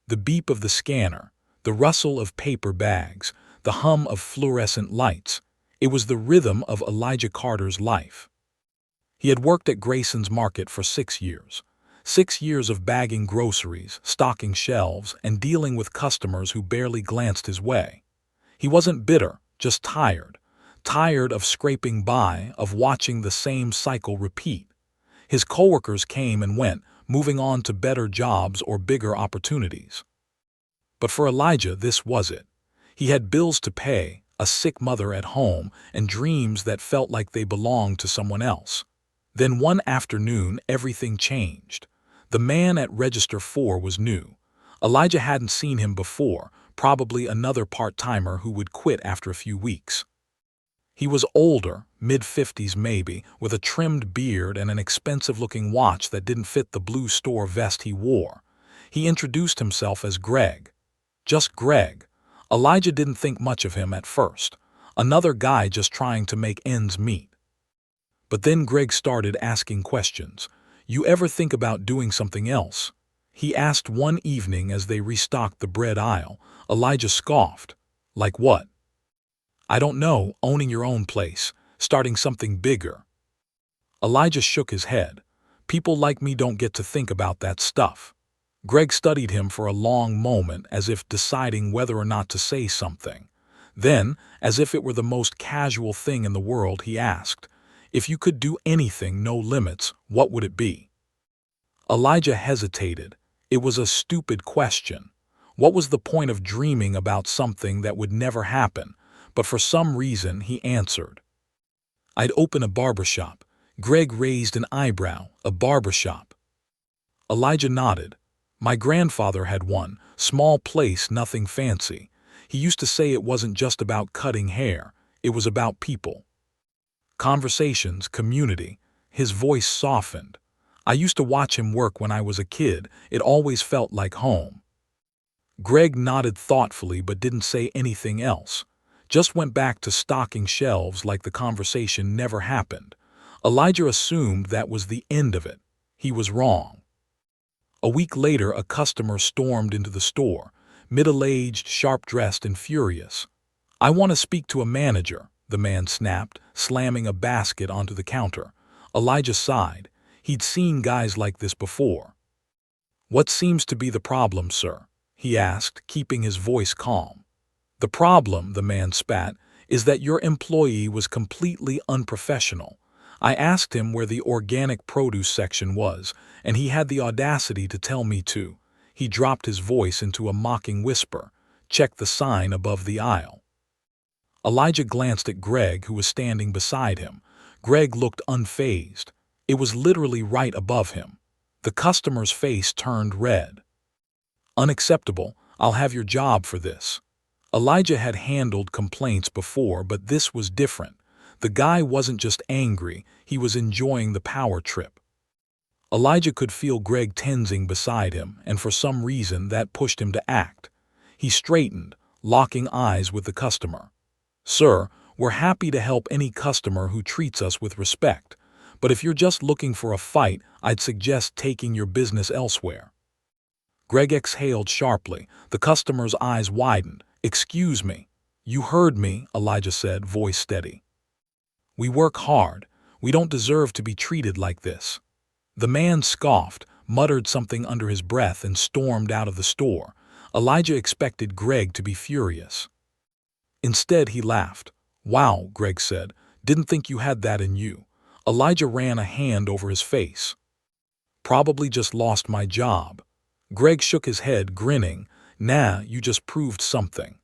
The beep of the scanner, the rustle of paper bags, the hum of fluorescent lights. It was the rhythm of Elijah Carter's life. He had worked at Grayson's Market for 6 years. 6 years of bagging groceries, stocking shelves, and dealing with customers who barely glanced his way. He wasn't bitter, just tired. Tired of scraping by, of watching the same cycle repeat. His coworkers came and went, moving on to better jobs or bigger opportunities. But for Elijah, this was it. He had bills to pay, a sick mother at home, and dreams that felt like they belonged to someone else. Then one afternoon, everything changed. The man at Register 4 was new. Elijah hadn't seen him before, probably another part-timer who would quit after a few weeks. He was older, mid-50s maybe, with a trimmed beard and an expensive-looking watch that didn't fit the blue store vest he wore. He introduced himself as Greg. Just Greg. Elijah didn't think much of him at first. Another guy just trying to make ends meet. But then Greg started asking questions. "You ever think about doing something else?" He asked one evening as they restocked the bread aisle. Elijah scoffed. "Like what?" "I don't know, owning your own place, starting something bigger." Elijah shook his head. "People like me don't get to think about that stuff." Greg studied him for a long moment as if deciding whether or not to say something. Then, as if it were the most casual thing in the world, he asked, "If you could do anything, no limits, what would it be?" Elijah hesitated. It was a stupid question. What was the point of dreaming about something that would never happen? But for some reason, he answered. "I'd open a barbershop." Greg raised an eyebrow. "A barbershop?" Elijah nodded. "My grandfather had one, small place, nothing fancy. He used to say it wasn't just about cutting hair, it was about people. Conversations, community." His voice softened. "I used to watch him work when I was a kid. It always felt like home." Greg nodded thoughtfully but didn't say anything else. Just went back to stocking shelves like the conversation never happened. Elijah assumed that was the end of it. He was wrong. A week later, a customer stormed into the store, middle-aged, sharp-dressed, and furious. "I want to speak to a manager," the man snapped, slamming a basket onto the counter. Elijah sighed. He'd seen guys like this before. "What seems to be the problem, sir?" he asked, keeping his voice calm. "The problem," the man spat, "is that your employee was completely unprofessional. I asked him where the organic produce section was, and he had the audacity to tell me to." He dropped his voice into a mocking whisper. "Check the sign above the aisle." Elijah glanced at Greg, who was standing beside him. Greg looked unfazed. It was literally right above him. The customer's face turned red. "Unacceptable. I'll have your job for this." Elijah had handled complaints before, but this was different. The guy wasn't just angry, he was enjoying the power trip. Elijah could feel Greg tensing beside him, and for some reason that pushed him to act. He straightened, locking eyes with the customer. "Sir, we're happy to help any customer who treats us with respect, but if you're just looking for a fight, I'd suggest taking your business elsewhere." Greg exhaled sharply. The customer's eyes widened. "Excuse me." "You heard me," Elijah said, voice steady. "We work hard. We don't deserve to be treated like this." The man scoffed, muttered something under his breath, and stormed out of the store. Elijah expected Greg to be furious. Instead, he laughed. "Wow," Greg said. "Didn't think you had that in you." Elijah ran a hand over his face. "Probably just lost my job." Greg shook his head, grinning. "Nah, you just proved something."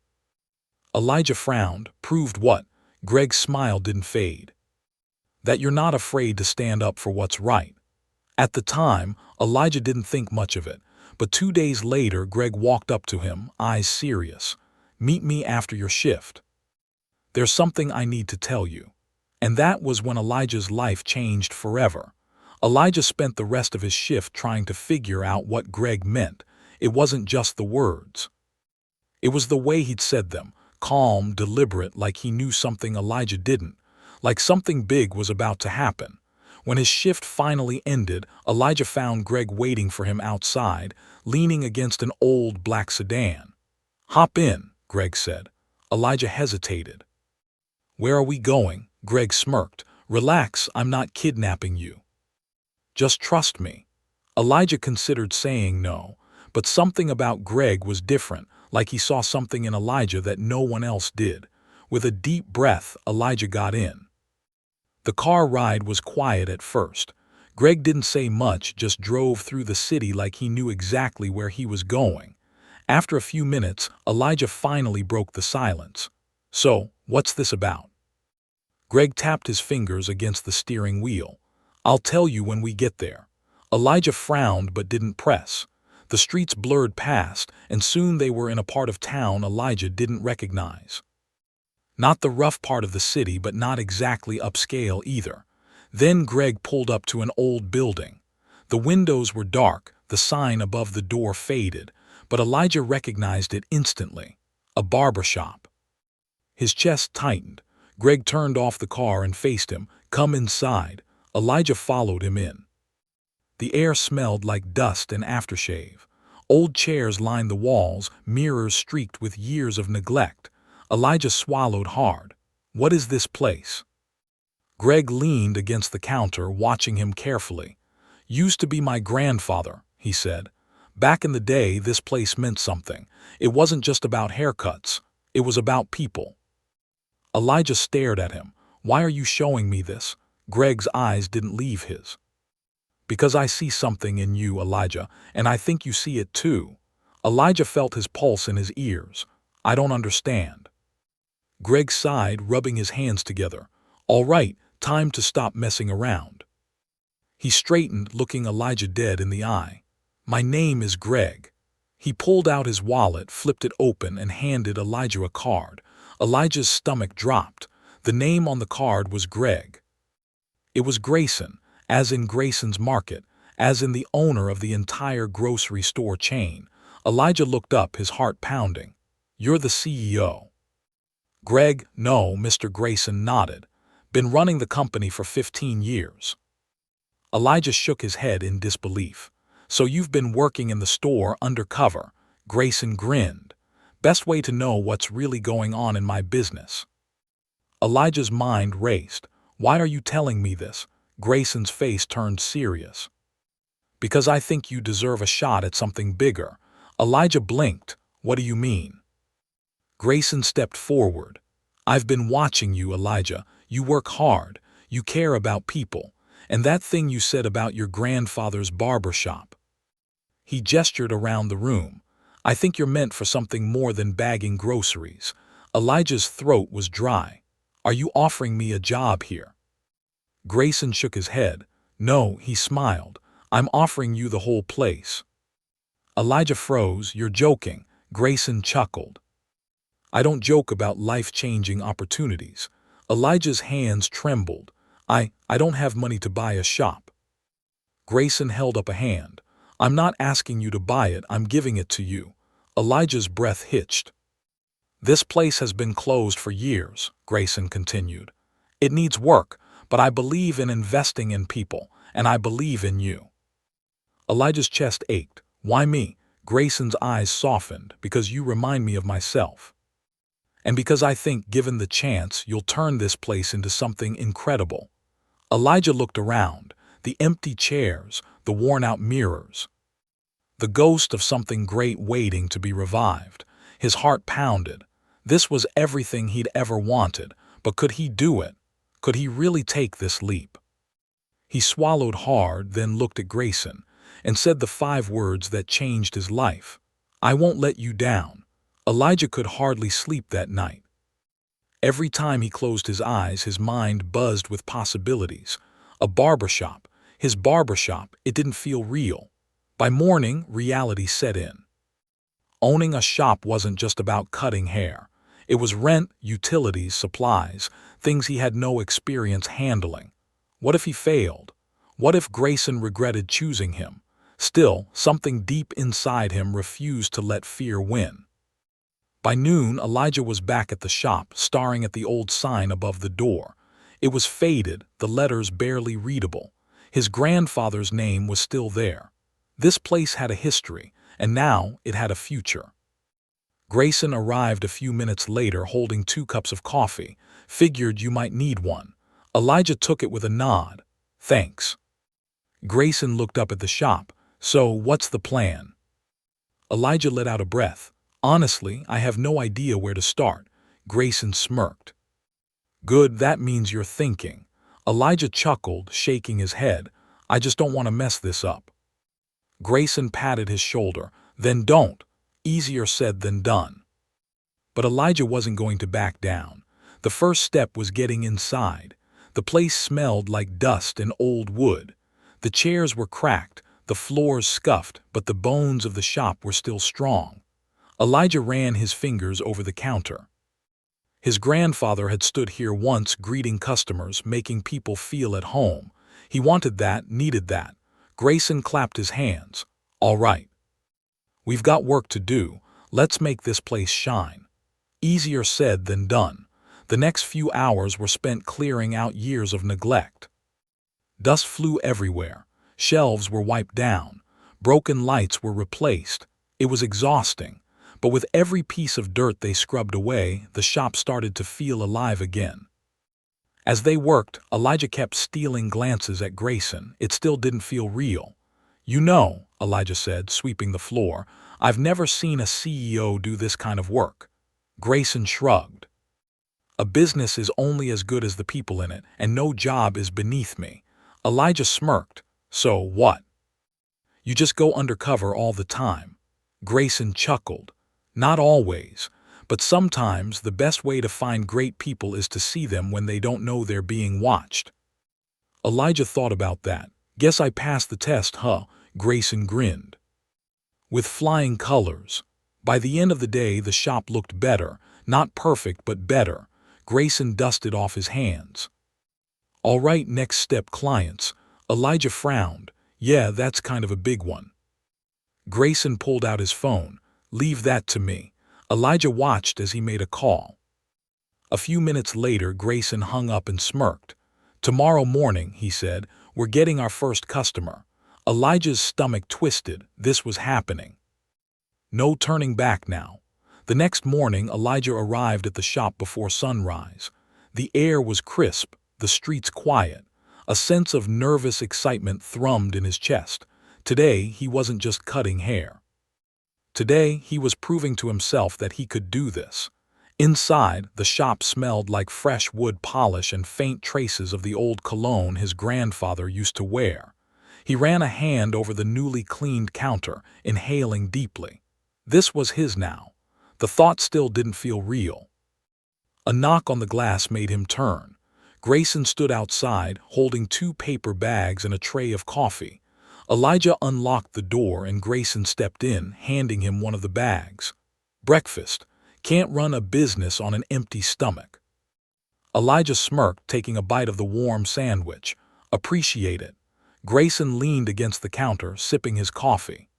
Elijah frowned. "Proved what?" Greg's smile didn't fade. "That you're not afraid to stand up for what's right." At the time, Elijah didn't think much of it, but 2 days later Greg walked up to him, eyes serious. "Meet me after your shift. There's something I need to tell you." And that was when Elijah's life changed forever. Elijah spent the rest of his shift trying to figure out what Greg meant. It wasn't just the words. It was the way he'd said them, calm, deliberate, like he knew something Elijah didn't, like something big was about to happen. When his shift finally ended, Elijah found Greg waiting for him outside, leaning against an old black sedan. "Hop in," Greg said. Elijah hesitated. "Where are we going?" Greg smirked. "Relax, I'm not kidnapping you. Just trust me." Elijah considered saying no, but something about Greg was different, like he saw something in Elijah that no one else did. With a deep breath, Elijah got in. The car ride was quiet at first. Greg didn't say much, just drove through the city like he knew exactly where he was going. After a few minutes, Elijah finally broke the silence. "So, what's this about?" Greg tapped his fingers against the steering wheel. "I'll tell you when we get there." Elijah frowned but didn't press. The streets blurred past, and soon they were in a part of town Elijah didn't recognize. Not the rough part of the city, but not exactly upscale either. Then Greg pulled up to an old building. The windows were dark, the sign above the door faded, but Elijah recognized it instantly. A barber shop. His chest tightened. Greg turned off the car and faced him. "Come inside." Elijah followed him in. The air smelled like dust and aftershave. Old chairs lined the walls, mirrors streaked with years of neglect. Elijah swallowed hard. "What is this place?" Greg leaned against the counter, watching him carefully. "Used to be my grandfather," he said. "Back in the day, this place meant something. It wasn't just about haircuts. It was about people." Elijah stared at him. "Why are you showing me this?" Greg's eyes didn't leave his. "Because I see something in you, Elijah, and I think you see it too." Elijah felt his pulse in his ears. "I don't understand." Greg sighed, rubbing his hands together. "All right, time to stop messing around." He straightened, looking Elijah dead in the eye. "My name is Greg." He pulled out his wallet, flipped it open, and handed Elijah a card. Elijah's stomach dropped. The name on the card was Greg. It was Grayson, as in Grayson's Market, as in the owner of the entire grocery store chain. Elijah looked up, his heart pounding. "You're the CEO." "Greg, no," Mr. Grayson nodded. "Been running the company for 15 years. Elijah shook his head in disbelief. "So you've been working in the store undercover?" Grayson grinned. "Best way to know what's really going on in my business." Elijah's mind raced. "Why are you telling me this?" Grayson's face turned serious. "Because I think you deserve a shot at something bigger." Elijah blinked. "What do you mean?" Grayson stepped forward. "I've been watching you, Elijah. You work hard. You care about people. And that thing you said about your grandfather's barber shop." He gestured around the room. "I think you're meant for something more than bagging groceries." Elijah's throat was dry. "Are you offering me a job here?" Grayson shook his head. "No," he smiled. "I'm offering you the whole place." Elijah froze. "You're joking." Grayson chuckled. "I don't joke about life-changing opportunities." Elijah's hands trembled. I don't have money to buy a shop." Grayson held up a hand. "I'm not asking you to buy it, I'm giving it to you." Elijah's breath hitched. "This place has been closed for years," Grayson continued. "It needs work, but I believe in investing in people, and I believe in you." Elijah's chest ached. "Why me?" Grayson's eyes softened. "Because you remind me of myself. And because I think, given the chance, you'll turn this place into something incredible." Elijah looked around. The empty chairs, the worn-out mirrors. The ghost of something great waiting to be revived. His heart pounded. This was everything he'd ever wanted, but could he do it? Could he really take this leap? He swallowed hard, then looked at Grayson, and said the 5 words that changed his life. "I won't let you down." Elijah could hardly sleep that night. Every time he closed his eyes, his mind buzzed with possibilities. A barbershop. His barbershop. It didn't feel real. By morning, reality set in. Owning a shop wasn't just about cutting hair. It was rent, utilities, supplies, things he had no experience handling. What if he failed? What if Grayson regretted choosing him? Still, something deep inside him refused to let fear win. By noon, Elijah was back at the shop, staring at the old sign above the door. It was faded, the letters barely readable. His grandfather's name was still there. This place had a history, and now it had a future. Grayson arrived a few minutes later holding 2 cups of coffee. Figured you might need one. Elijah took it with a nod. Thanks. Grayson looked up at the shop. So, what's the plan? Elijah let out a breath. Honestly, I have no idea where to start. Grayson smirked. Good, that means you're thinking. Elijah chuckled, shaking his head. I just don't want to mess this up. Grayson patted his shoulder. Then don't. Easier said than done. But Elijah wasn't going to back down. The first step was getting inside. The place smelled like dust and old wood. The chairs were cracked, the floors scuffed, but the bones of the shop were still strong. Elijah ran his fingers over the counter. His grandfather had stood here once greeting customers, making people feel at home. He wanted that, needed that. Grayson clapped his hands. All right. We've got work to do. Let's make this place shine. Easier said than done. The next few hours were spent clearing out years of neglect. Dust flew everywhere. Shelves were wiped down. Broken lights were replaced. It was exhausting. But with every piece of dirt they scrubbed away, the shop started to feel alive again. As they worked, Elijah kept stealing glances at Grayson. It still didn't feel real. You know, Elijah said, sweeping the floor, I've never seen a CEO do this kind of work. Grayson shrugged. A business is only as good as the people in it, and no job is beneath me. Elijah smirked. So what? You just go undercover all the time. Grayson chuckled. Not always, but sometimes the best way to find great people is to see them when they don't know they're being watched. Elijah thought about that. Guess I passed the test, huh? Grayson grinned. With flying colors. By the end of the day, the shop looked better. Not perfect, but better. Grayson dusted off his hands. All right, next step, clients. Elijah frowned. Yeah, that's kind of a big one. Grayson pulled out his phone. Leave that to me. Elijah watched as he made a call. A few minutes later, Grayson hung up and smirked. Tomorrow morning, he said, we're getting our first customer. Elijah's stomach twisted. This was happening. No turning back now. The next morning, Elijah arrived at the shop before sunrise. The air was crisp, the streets quiet. A sense of nervous excitement thrummed in his chest. Today, he wasn't just cutting hair. Today, he was proving to himself that he could do this. Inside, the shop smelled like fresh wood polish and faint traces of the old cologne his grandfather used to wear. He ran a hand over the newly cleaned counter, inhaling deeply. This was his now. The thought still didn't feel real. A knock on the glass made him turn. Grayson stood outside, holding 2 paper bags and a tray of coffee. Elijah unlocked the door and Grayson stepped in, handing him one of the bags. Breakfast. Can't run a business on an empty stomach. Elijah smirked, taking a bite of the warm sandwich. Appreciate it. Grayson leaned against the counter, sipping his coffee.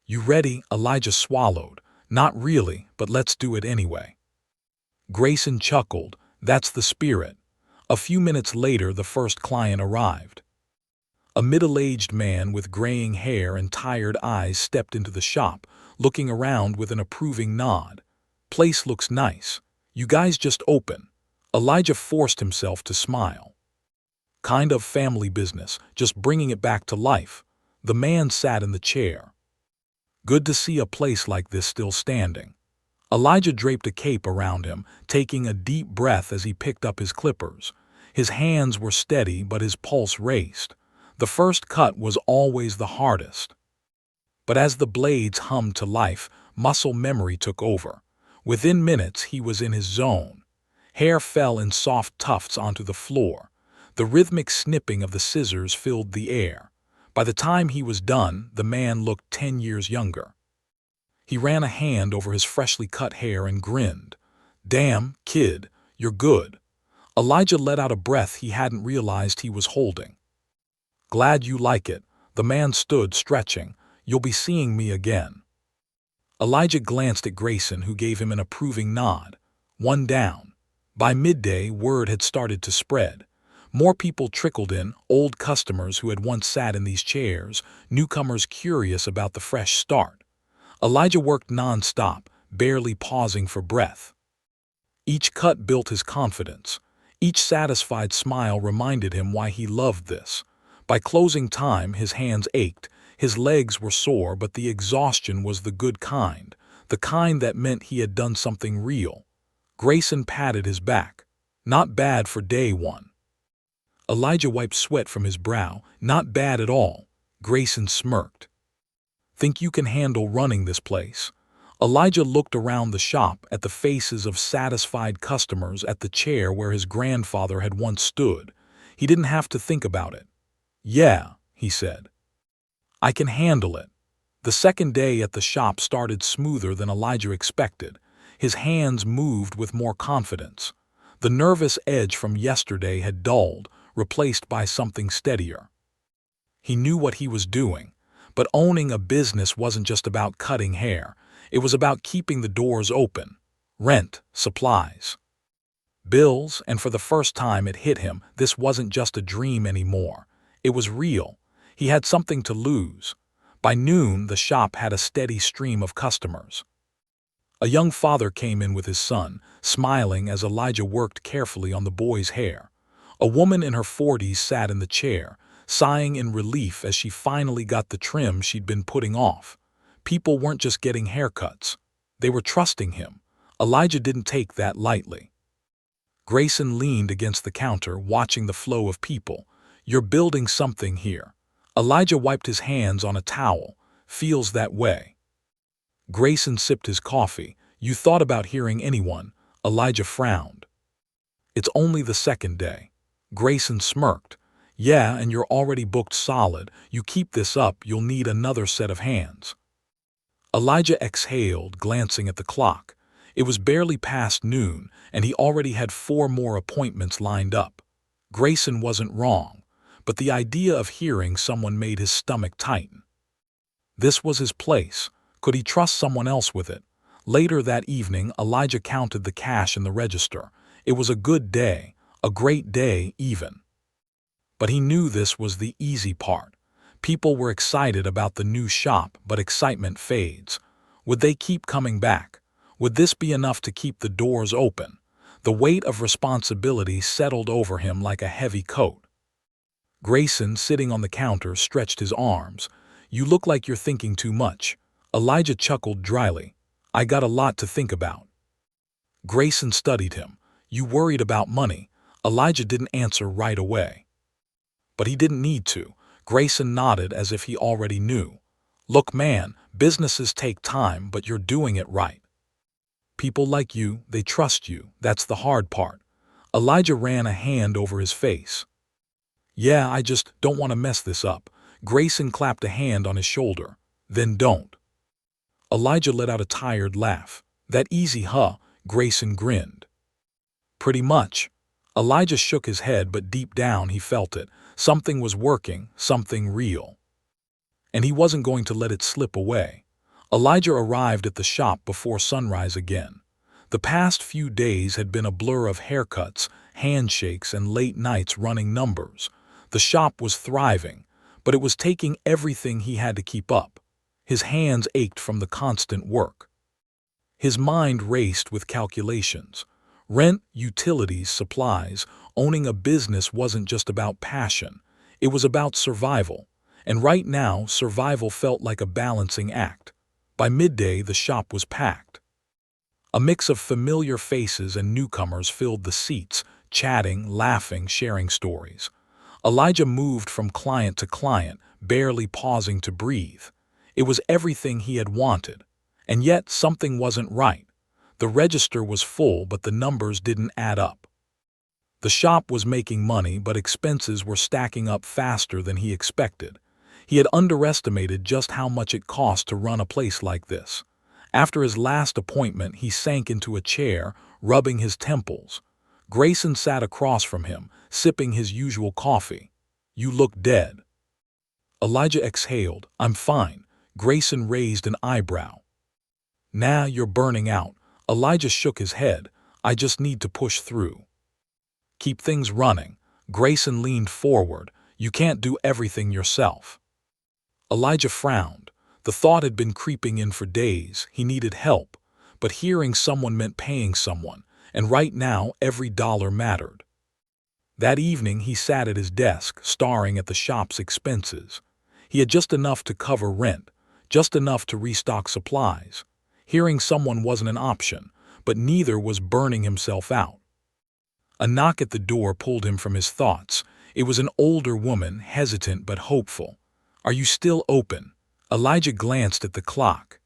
You ready? Elijah swallowed. Not really, but let's do it anyway. Grayson chuckled. That's the spirit. A few minutes later, the first client arrived. A middle-aged man with graying hair and tired eyes stepped into the shop, looking around with an approving nod. Place looks nice. You guys just open. Elijah forced himself to smile. Kind of family business, just bringing it back to life. The man sat in the chair. Good to see a place like this still standing. Elijah draped a cape around him, taking a deep breath as he picked up his clippers. His hands were steady, but his pulse raced. The first cut was always the hardest. But as the blades hummed to life, muscle memory took over. Within minutes, he was in his zone. Hair fell in soft tufts onto the floor. The rhythmic snipping of the scissors filled the air. By the time he was done, the man looked 10 years younger. He ran a hand over his freshly cut hair and grinned. Damn, kid, you're good. Elijah let out a breath he hadn't realized he was holding. Glad you like it. The man stood, stretching. You'll be seeing me again. Elijah glanced at Grayson, who gave him an approving nod. One down. By midday, word had started to spread. More people trickled in, old customers who had once sat in these chairs, newcomers curious about the fresh start. Elijah worked non-stop, barely pausing for breath. Each cut built his confidence. Each satisfied smile reminded him why he loved this. By closing time, his hands ached, his legs were sore, but the exhaustion was the good kind, the kind that meant he had done something real. Grayson patted his back. Not bad for day one. Elijah wiped sweat from his brow. Not bad at all. Grayson smirked. Think you can handle running this place? Elijah looked around the shop at the faces of satisfied customers, at the chair where his grandfather had once stood. He didn't have to think about it. Yeah, he said. I can handle it. The second day at the shop started smoother than Elijah expected. His hands moved with more confidence. The nervous edge from yesterday had dulled, replaced by something steadier. He knew what he was doing, but owning a business wasn't just about cutting hair. It was about keeping the doors open. Rent, supplies, bills, and for the first time it hit him, this wasn't just a dream anymore. It was real. He had something to lose. By noon, the shop had a steady stream of customers. A young father came in with his son, smiling as Elijah worked carefully on the boy's hair. A woman in her 40s sat in the chair, sighing in relief as she finally got the trim she'd been putting off. People weren't just getting haircuts. They were trusting him. Elijah didn't take that lightly. Grayson leaned against the counter, watching the flow of people. You're building something here. Elijah wiped his hands on a towel. Feels that way. Grayson sipped his coffee. You thought about hearing anyone? Elijah frowned. It's only the second day. Grayson smirked. Yeah, and you're already booked solid. You keep this up, you'll need another set of hands. Elijah exhaled, glancing at the clock. It was barely past noon, and he already had 4 more appointments lined up. Grayson wasn't wrong, but the idea of hearing someone made his stomach tighten. This was his place. Could he trust someone else with it? Later that evening, Elijah counted the cash in the register. It was a good day, a great day even. But he knew this was the easy part. People were excited about the new shop, but excitement fades. Would they keep coming back? Would this be enough to keep the doors open? The weight of responsibility settled over him like a heavy coat. Grayson, sitting on the counter, stretched his arms. You look like you're thinking too much. Elijah chuckled dryly. I got a lot to think about. Grayson studied him. You worried about money? Elijah didn't answer right away. But he didn't need to. Grayson nodded as if he already knew. Look, man, businesses take time, but you're doing it right. People like you, they trust you. That's the hard part. Elijah ran a hand over his face. Yeah, I just don't want to mess this up. Grayson clapped a hand on his shoulder. Then don't. Elijah let out a tired laugh. That easy, huh? Grayson grinned. Pretty much. Elijah shook his head, but deep down he felt it. Something was working, something real. And he wasn't going to let it slip away. Elijah arrived at the shop before sunrise again. The past few days had been a blur of haircuts, handshakes, and late nights running numbers. The shop was thriving, but it was taking everything he had to keep up. His hands ached from the constant work. His mind raced with calculations. Rent, utilities, supplies. Owning a business wasn't just about passion. It was about survival. And right now, survival felt like a balancing act. By midday, the shop was packed. A mix of familiar faces and newcomers filled the seats, chatting, laughing, sharing stories. Elijah moved from client to client, barely pausing to breathe. It was everything he had wanted. And yet, something wasn't right. The register was full, but the numbers didn't add up. The shop was making money, but expenses were stacking up faster than he expected. He had underestimated just how much it cost to run a place like this. After his last appointment, he sank into a chair, rubbing his temples. Grayson sat across from him, sipping his usual coffee. You look dead. Elijah exhaled. I'm fine. Grayson raised an eyebrow. Nah, you're burning out. Elijah shook his head. I just need to push through. Keep things running. Grayson leaned forward. You can't do everything yourself. Elijah frowned. The thought had been creeping in for days. He needed help, but hearing someone meant paying someone, and right now every dollar mattered. That evening he sat at his desk, staring at the shop's expenses. He had just enough to cover rent, just enough to restock supplies. Hearing someone wasn't an option, but neither was burning himself out. A knock at the door pulled him from his thoughts. It was an older woman, hesitant but hopeful. "Are you still open?" Elijah glanced at the clock.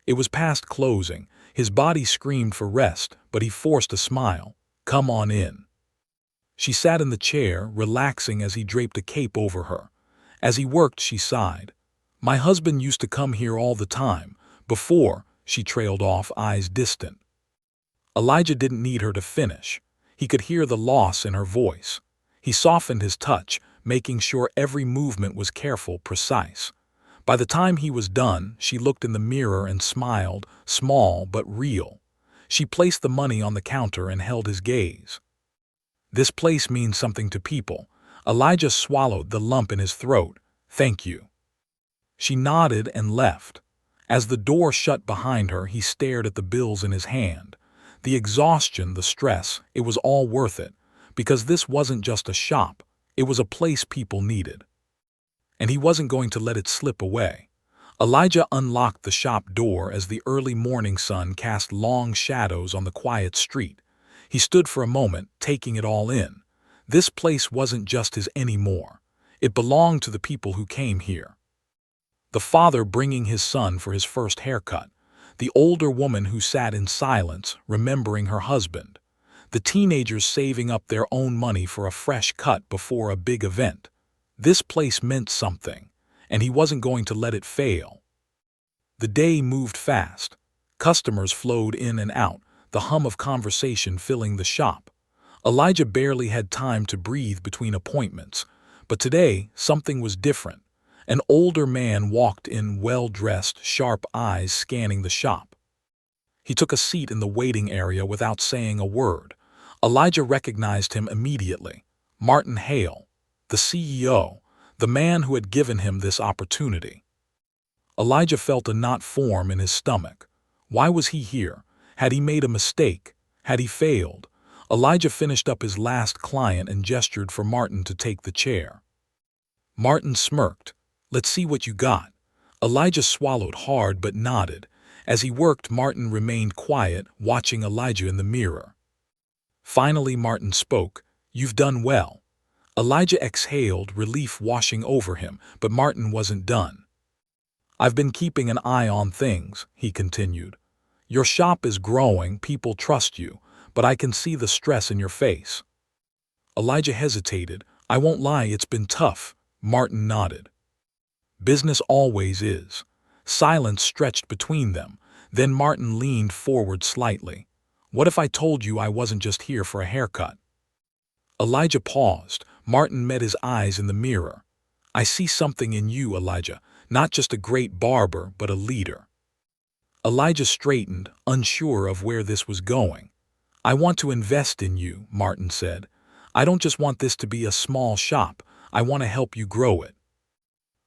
It was past closing. His body screamed for rest, but he forced a smile. "Come on in." She sat in the chair, relaxing as he draped a cape over her. As he worked, she sighed. "My husband used to come here all the time. Before," she trailed off, eyes distant. Elijah didn't need her to finish. He could hear the loss in her voice. He softened his touch, making sure every movement was careful, precise. By the time he was done, she looked in the mirror and smiled, small but real. She placed the money on the counter and held his gaze. "This place means something to people." Elijah swallowed the lump in his throat. "Thank you." She nodded and left. As the door shut behind her, he stared at the bills in his hand. The exhaustion, the stress, it was all worth it, because this wasn't just a shop, it was a place people needed. And he wasn't going to let it slip away. Elijah unlocked the shop door as the early morning sun cast long shadows on the quiet street. He stood for a moment, taking it all in. This place wasn't just his anymore. It belonged to the people who came here. The father bringing his son for his first haircut. The older woman who sat in silence, remembering her husband. The teenagers saving up their own money for a fresh cut before a big event. This place meant something, and he wasn't going to let it fail. The day moved fast. Customers flowed in and out, the hum of conversation filling the shop. Elijah barely had time to breathe between appointments, but today something was different. An older man walked in, well-dressed, sharp eyes scanning the shop. He took a seat in the waiting area without saying a word. Elijah recognized him immediately. Martin Hale, the CEO, the man who had given him this opportunity. Elijah felt a knot form in his stomach. Why was he here? Had he made a mistake? Had he failed? Elijah finished up his last client and gestured for Martin to take the chair. Martin smirked. "Let's see what you got." Elijah swallowed hard but nodded. As he worked, Martin remained quiet, watching Elijah in the mirror. Finally, Martin spoke. "You've done well." Elijah exhaled, relief washing over him, but Martin wasn't done. "I've been keeping an eye on things," he continued. "Your shop is growing, people trust you, but I can see the stress in your face." Elijah hesitated. "I won't lie, it's been tough." Martin nodded. "Business always is." Silence stretched between them. Then Martin leaned forward slightly. "What if I told you I wasn't just here for a haircut?" Elijah paused. Martin met his eyes in the mirror. "I see something in you, Elijah. Not just a great barber, but a leader." Elijah straightened, unsure of where this was going. "I want to invest in you," Martin said. "I don't just want this to be a small shop. I want to help you grow it."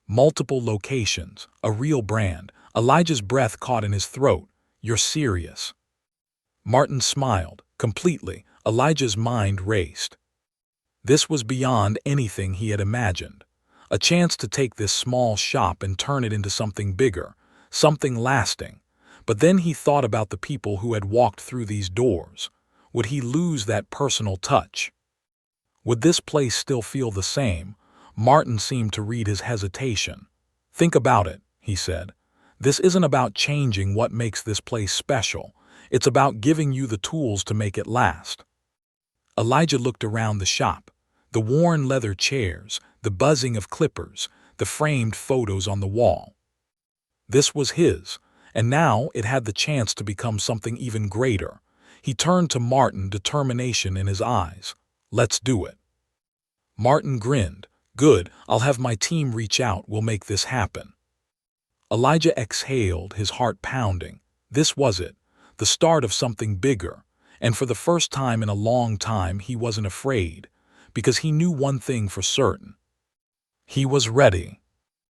Multiple locations, a real brand. Elijah's breath caught in his throat. "You're serious?" Martin smiled. Completely. Elijah's mind raced. This was beyond anything he had imagined. A chance to take this small shop and turn it into something bigger, something lasting. But then he thought about the people who had walked through these doors. Would he lose that personal touch? Would this place still feel the same? Martin seemed to read his hesitation. "Think about it," he said. "This isn't about changing what makes this place special. It's about giving you the tools to make it last." Elijah looked around the shop. The worn leather chairs, the buzzing of clippers, the framed photos on the wall. This was his, and now it had the chance to become something even greater. He turned to Martin, determination in his eyes. "Let's do it." Martin grinned. "Good, I'll have my team reach out, we'll make this happen." Elijah exhaled, his heart pounding. This was it, the start of something bigger, and for the first time in a long time he wasn't afraid. because he knew one thing for certain. He was ready.